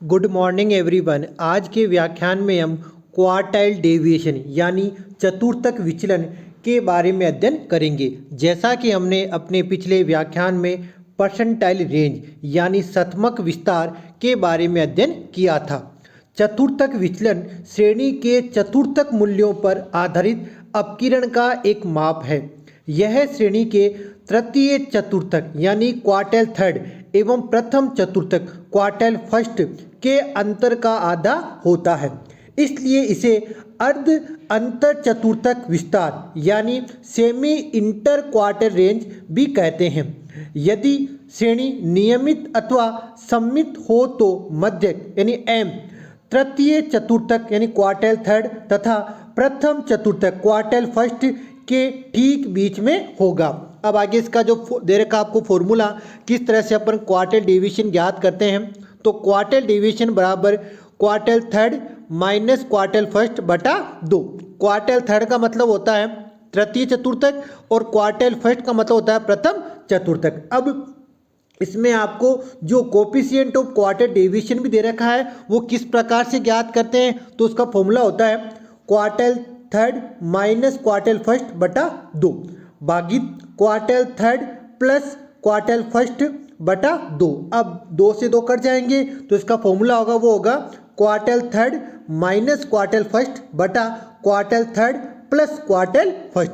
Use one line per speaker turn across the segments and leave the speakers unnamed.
Good morning everyone. आज के व्याख्यान में हम क्वार्टाइल डेविएशन यानी चतुर्थक विचलन के बारे में अध्ययन करेंगे। जैसा कि हमने अपने पिछले व्याख्यान में परसेंटाइल रेंज यानी शतमक विस्तार के बारे में अध्ययन किया था। चतुर्थक विचलन श्रेणी के चतुर्थक मूल्यों पर आधारित अपकिरण का एक माप है। यह श्रेणी के तृतीय चतुर्थक यानी क्वार्टाइल थर्ड एवं प्रथम चतुर्थक क्वार्टाइल फर्स्ट के अंतर का आधा होता है। इसलिए इसे अर्ध अंतर चतुर्थक विस्तार यानी सेमी इंटर क्वार्टाइल रेंज भी कहते हैं। यदि श्रेणी नियमित अथवा सममित हो तो मध्यक यानी एम तृतीय चतुर्थक यानी क्वार्टाइल थर्ड तथा प्रथम चतुर्थक क्वार्टाइल फर्स्ट के ठीक बीच में होगा। अब आगे इसका जो दे रखा आपको फॉर्मूला किस तरह से अपन क्वार्टाइल डेविएशन ज्ञात करते हैं, तो क्वार्टाइल डेविएशन बराबर quartile third minus quartile first बटा 2। क्वार्टाइल थर्ड का मतलब होता है तृतीय चतुर्थक और क्वार्टाइल फर्स्ट का मतलब होता है प्रथम चतुर्थक। अब इसमें आपको जो कोफिशिएंट ऑफ क्वार्टाइल डेविएशन भी दे रखा है वो किस प्रकार से ज्ञात करते हैं, तो उसका फॉर्मूला होता है quartile third minus quartile first बटा 2 भागित quartile third plus quartile first बटा 2। अब 2 से 2 कट जाएंगे तो इसका फॉर्मूला होगा वो होगा quartile third minus quartile first बटा quartile third plus quartile first.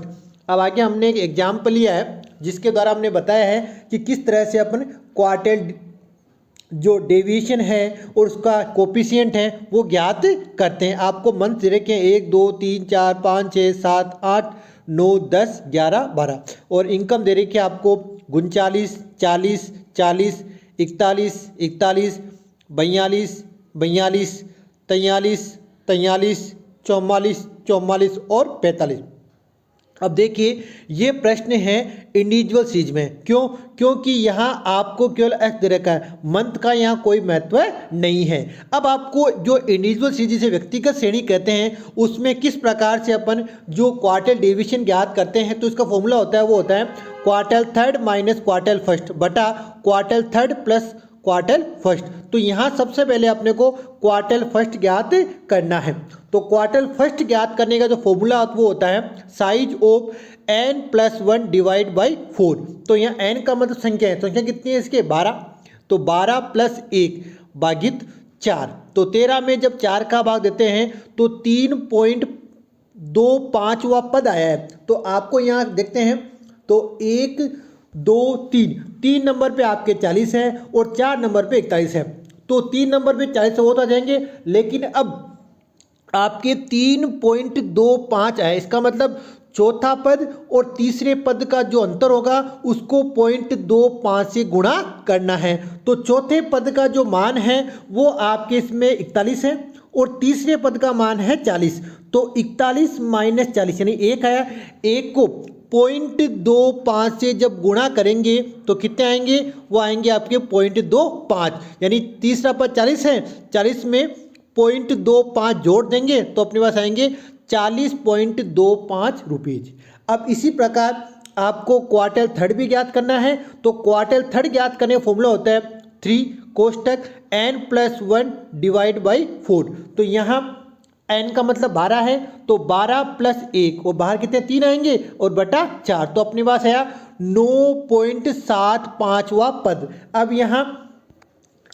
अब आगे हमने एक एग्जाम्पल लिया है जिसके द्वारा हमने बताया है कि किस तरह से अपन क्वार्टाइल जो डेविएशन है और उसका कोफिशिएंट है वो ज्ञात करते हैं। आपको मंथ दे रखे हैं 1 2 3 4 5 6 7 8 9 10 11 12 और इनकम दे रखी है आपको 39 40 40 41 41 42 42 43 43 44 44 और 45। अब देखिए ये प्रश्न है इंडिविजुअल सीरीज में। क्योंकि यहाँ आपको केवल एक्स दे रखा है, मंथ का यहाँ कोई महत्व नहीं है। अब आपको जो इंडिविजुअल सीरीज जिसे व्यक्तिगत श्रेणी कहते हैं उसमें किस प्रकार से अपन जो क्वार्टाइल डेविएशन ज्ञात करते हैं, तो इसका फॉर्मूला होता है वो होता है quartile third minus quartile first बटा quartile third plus quartile first. तो यहाँ सबसे पहले अपने को क्वार्टाइल फर्स्ट ज्ञात करना है। तो क्वार्टाइल फर्स्ट ज्ञात करने का जो फॉर्मूला वो होता है size of n plus 1 divide by 4। तो यहाँ n का मतलब संख्या है, संख्या कितनी है इसके 12, तो 12 प्लस 1 भागित 4। तो 13 में जब 4 का भाग देते हैं तो 3.25वां पद आया है। तो आपको यहाँ देखते हैं तो 1 2 3 नंबर पे आपके 40 है और 4 नंबर पे 41 है। तो 3 नंबर पे 40 वो तो आ जाएंगे, लेकिन अब आपके 3.25 है, इसका मतलब चौथा पद और तीसरे पद का जो अंतर होगा उसको 0.25 से गुणा करना है। तो चौथे पद का जो मान है वो आपके इसमें 41 है और तीसरे पद का मान है 40। तो 41 माइनस 40 यानी 1 आया। 1 को 0.25 से जब गुणा करेंगे तो कितने आएंगे, वो आएंगे आपके 0.25 यानी तीसरा पद 40 है, 40 में 0.25 जोड़ देंगे तो अपने पास आएंगे 40.25 रुपीज। अब इसी प्रकार आपको क्वार्टाइल थर्ड भी ज्ञात करना है। तो क्वार्टाइल थर्ड ज्ञात करने का फॉर्मूला होता है 3 कोष्टक n प्लस 1 डिवाइड बाई 4। तो यहाँ n का मतलब 12 है, तो 12 प्लस 1 और बाहर कितने 3 आएंगे और बटा 4। तो अपने पास आया 9.75वां पद। अब यहाँ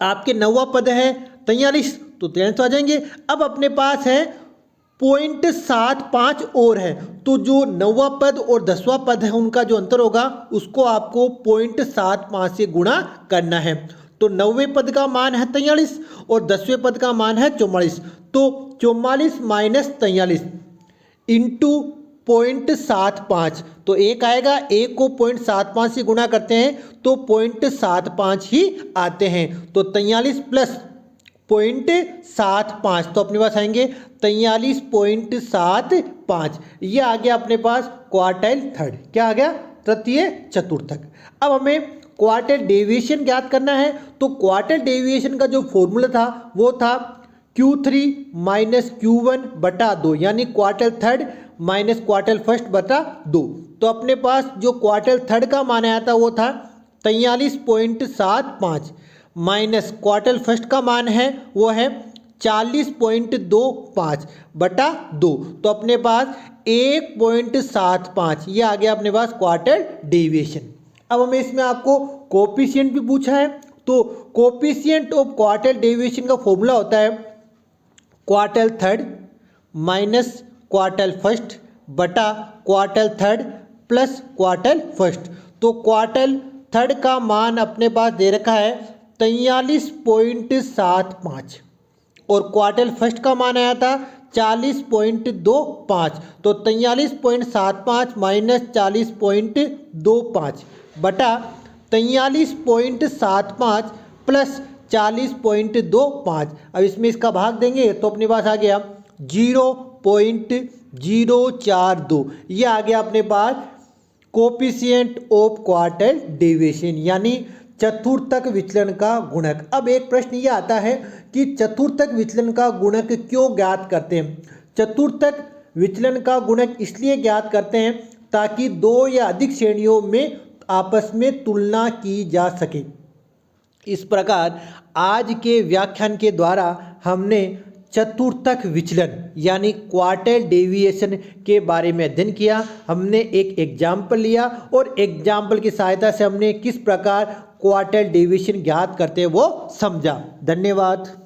आपके 9वां पद है 43, तो 43 आ जाएंगे। अब अपने पास है 0.75 और है, तो जो 9वां पद और 10वां पद है उनका जो अंतर होगा उसको आपको 0.75 से गुणा करना है। तो 9वें पद का मान है 43 और 10वें पद का मान है 44। तो 44 माइनस 43 इंटू 0.75, तो 1 आएगा। 1 को 0.75 से गुणा करते हैं तो 0.75 ही आते हैं। तो 43 प्लस 0.75 तो अपने पास आएंगे 43.75। ये आ गया अपने पास क्वार्टाइल थर्ड। क्या आ गया, तृतीय चतुर्थक। अब हमें क्वार्टाइल डेविएशन ज्ञात करना है। तो क्वार्टाइल डेविएशन का जो फॉर्मूला था वो था Q3 माइनस Q1 बटा 2 यानी quartile third minus quartile first बटा 2। तो अपने पास जो क्वार्टाइल थर्ड का मान आया था वो था 43.75 माइनस क्वार्टल फर्स्ट का मान है वो है 40.25 बटा 2, तो अपने पास 1.75 ये आ गया अपने पास क्वार्टल डेविएशन। अब हमें इसमें आपको कोफिशिएंट भी पूछा है, तो कोफिशिएंट ऑफ क्वार्टल डेविएशन का फॉर्मूला होता है quartile third minus quartile first बटा quartile third plus quartile first. तो क्वार्टल थर्ड का मान अपने पास दे रखा है 43.75 और क्वार्टल फर्स्ट का मान आया था 40.25, तो 43.75 माइनस 40.25 बटा 43.75 प्लस 40.25। अब इसमें इसका भाग देंगे तो अपने पास आ गया 0.042, ये आ गया अपने पास कोफिशिएंट ऑफ क्वार्टल डेविएशन यानी चतुर्थक विचलन का गुणक। अब एक प्रश्न ये आता है कि चतुर्थक विचलन का गुणक क्यों ज्ञात करते हैं? चतुर्थक विचलन का गुणक इसलिए ज्ञात करते हैं ताकि दो या अधिक श्रेणियों में आपस में तुलना की जा सके। इस प्रकार आज के व्याख्यान के द्वारा हमने चतुर्थक विचलन यानी क्वार्टल डेविएशन के बारे में अध्ययन किया। हमने एक एग्जाम्पल लिया और एग्जाम्पल की सहायता से हमने किस प्रकार क्वार्टल डेविएशन ज्ञात करते हैं वो समझा। धन्यवाद।